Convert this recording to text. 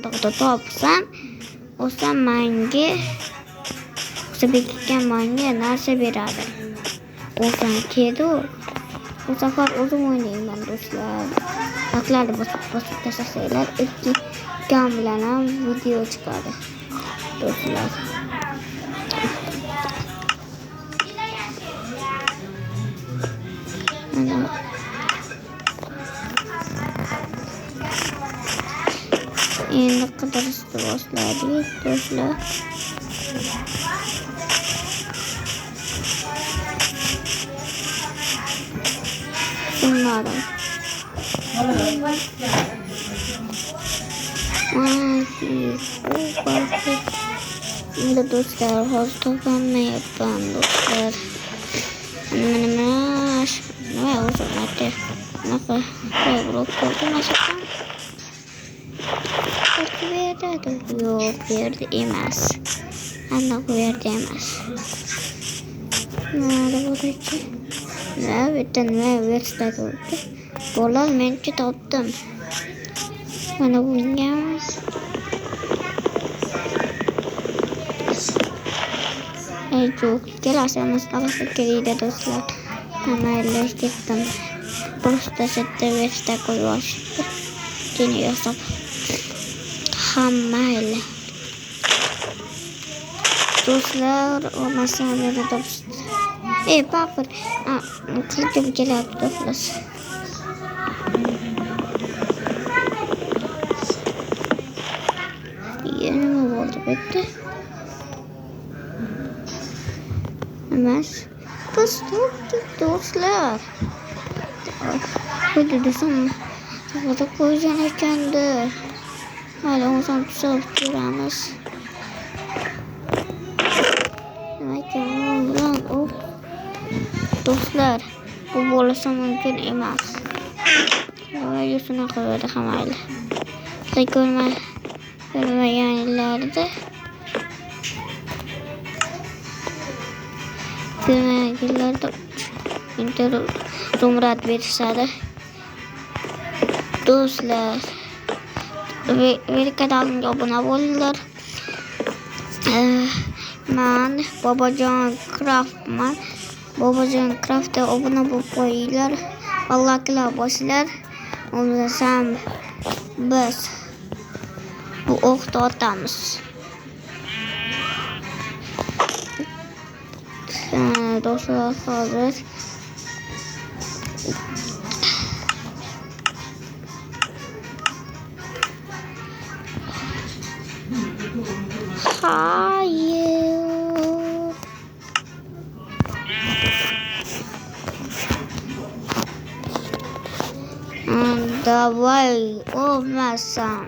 Dağda topsam, o'sha menga bekitgan menga narsa beradi. O'shan keldi, bu safar o'zim o'ynayman do'stlar. Haqlarni bosib tashlanglar, ikki kam bilan ham video chiqadi do'stlar. Endi qidirishni boshladik do'stlar. Bunlardan endi do'stlar hozir topolmayapman do'stlar. Nima o'zimga bunaqa blok ko'rdim. Yo'q, bu yerda emas. Aniq bu yerda emas. Nima bo'laychi? Nima turibdi? Bo'lal mencha topdim. Mana bunga yo'q, kelasimiz taqasi keldi do'stlar. Mayli ketdim. Просто setda verishda qo'yishdi. Keyin yasab mayli do'stlar, masalani topishdi. Papir qilib keladi do'stlar. Nima bo'ldi bu yerda? Emas. Biz topdik do'stlar. Xuddi desam, to'g'ri qo'ygan ekanda. Hali o'zim tuzab ko'ramiz. Do'stlar, bu bo'lishi mumkin emas. Voy, shunaqa bo'ldi hamayli. Ko'rmaganlarda Zumrad berishadi do'stlar. Kanalimga obuna bo'linglar. Men Bobojon Craftman. Bobojon Craftga obuna bo'lib qo'yinglar. Allohlar boshlar. O'zlasam biz bu o'qni otamiz. Do'stlar, hozir давай olmasam